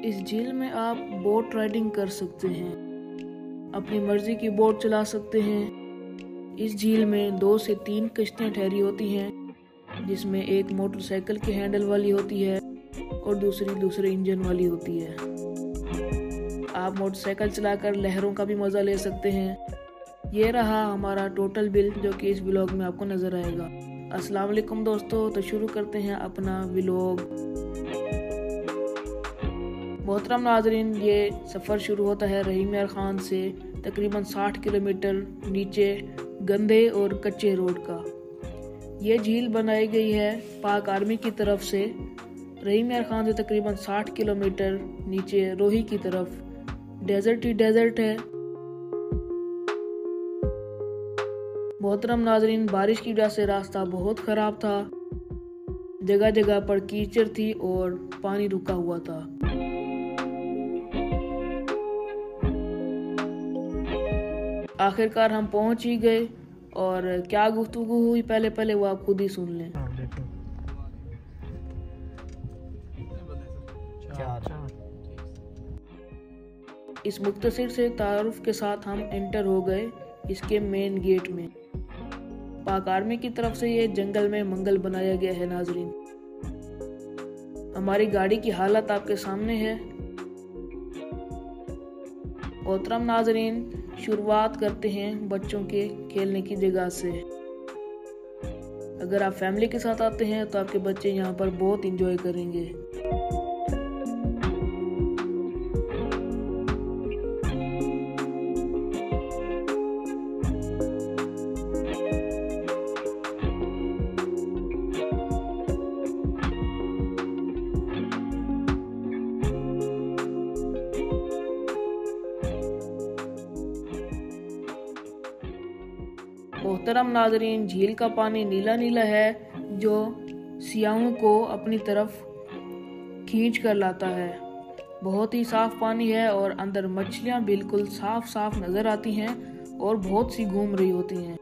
इस झील में आप बोट राइडिंग कर सकते हैं, अपनी मर्जी की बोट चला सकते हैं। इस झील में 2 से 3 कश्तियाँ ठहरी होती हैं, जिसमें एक मोटरसाइकिल के हैंडल वाली होती है और दूसरे इंजन वाली होती है। आप मोटरसाइकिल चलाकर लहरों का भी मज़ा ले सकते हैं। ये रहा हमारा टोटल बिल, जो कि इस व्लॉग में आपको नज़र आएगा। अस्सलाम वालेकुम दोस्तों, तो शुरू करते हैं अपना व्लॉग। मोहतरम नाजरीन, ये सफ़र शुरू होता है रहीम यार खान से, तकरीबन 60 किलोमीटर नीचे गंदे और कच्चे रोड का। ये झील बनाई गई है पाक आर्मी की तरफ से। रहीम यार खान से तकरीबन 60 किलोमीटर नीचे रोही की तरफ डेजर्ट ही डेजर्ट है। मोहतरम नाजरीन, बारिश की वजह से रास्ता बहुत ख़राब था, जगह जगह पर कीचड़ थी और पानी रुका हुआ था। आखिरकार हम पहुंच ही गए और क्या गुफ्तगू हुई पहले वो आप खुद ही सुन लें। इस मुख्तसर से तारुफ के साथ हम एंटर हो गए इसके मेन गेट में। पाक आर्मी की तरफ से ये जंगल में मंगल बनाया गया है। नाजरीन, हमारी गाड़ी की हालत आपके सामने है। मोहतरम नाजरीन, शुरुआत करते हैं बच्चों के खेलने की जगह से। अगर आप फैमिली के साथ आते हैं तो आपके बच्चे यहाँ पर बहुत इंजॉय करेंगे। मोहतरम नाजरीन, झील का पानी नीला नीला है, जो सियाहों को अपनी तरफ खींच कर लाता है। बहुत ही साफ पानी है और अंदर मछलियां बिल्कुल साफ साफ नजर आती हैं और बहुत सी घूम रही होती हैं।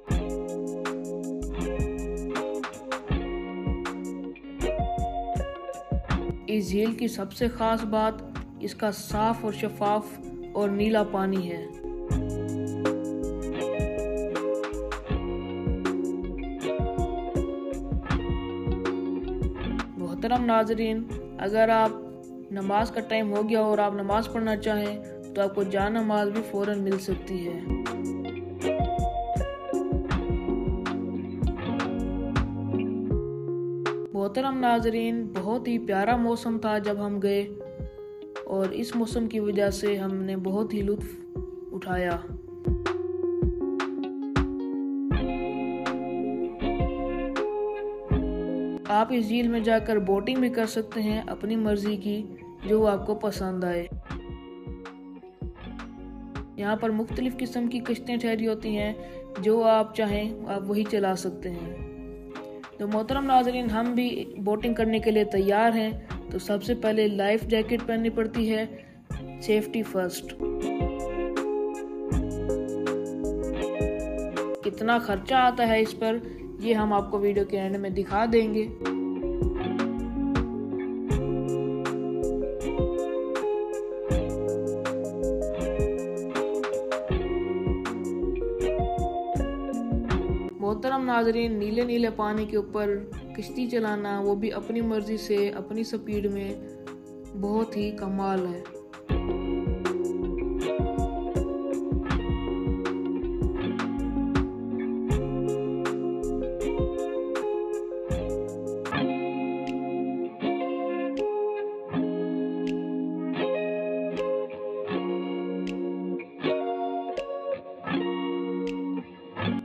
इस झील की सबसे खास बात इसका साफ और शफाफ और नीला पानी है। मोहतरम नाजरीन, अगर आप नमाज का टाइम हो गया और आप नमाज पढ़ना चाहें तो आपको जा नमाज भी फौरन मिल सकती है। मोहतरम नाजरीन, बहुत ही प्यारा मौसम था जब हम गए और इस मौसम की वजह से हमने बहुत ही लुत्फ उठाया। आप इस झील में जाकर बोटिंग भी कर सकते हैं अपनी मर्जी की, जो आपको पसंद आए। यहाँ पर मुख्तलिफ किस्म की कश्तियाँ ठहरी होती हैं, जो आप चाहें आप वही चला सकते हैं। तो मोहतरम नाज़रीन, हम भी बोटिंग करने के लिए तैयार हैं। तो सबसे पहले लाइफ जैकेट पहननी पड़ती है, सेफ्टी फर्स्ट। कितना खर्चा आता है इस पर, ये हम आपको वीडियो के एंड में दिखा देंगे। मोहतरम नाजरीन, नीले नीले पानी के ऊपर किश्ती चलाना, वो भी अपनी मर्जी से अपनी स्पीड में, बहुत ही कमाल है।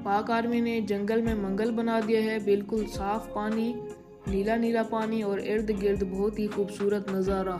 पाक आर्मी ने जंगल में मंगल बना दिया है, बिल्कुल साफ पानी, नीला नीला पानी और इर्द गिर्द बहुत ही खूबसूरत नज़ारा।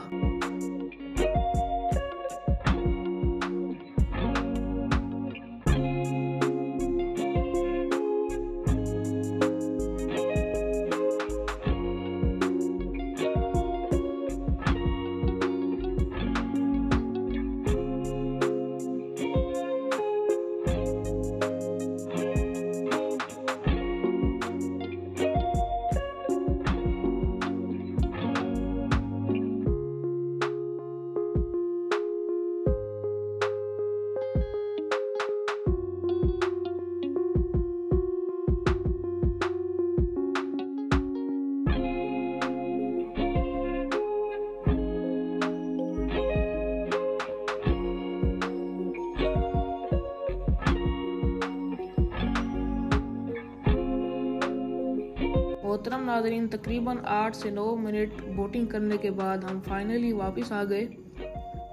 मोहतरम नाज़रीन, तकरीबन 8 से 9 मिनट बोटिंग करने के बाद हम फाइनली वापस आ गए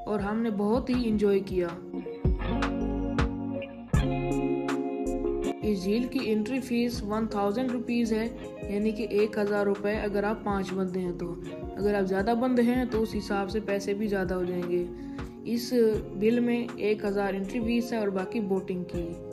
और हमने बहुत ही इंजॉय किया। इस झील की एंट्री फीस 1000 रुपीज़ है, यानी कि 1000 रुपये अगर आप 5 बंदे हैं। तो अगर आप ज़्यादा बंदे हैं तो उस हिसाब से पैसे भी ज़्यादा हो जाएंगे। इस बिल में 1000 एंट्री फीस है और बाकी बोटिंग की।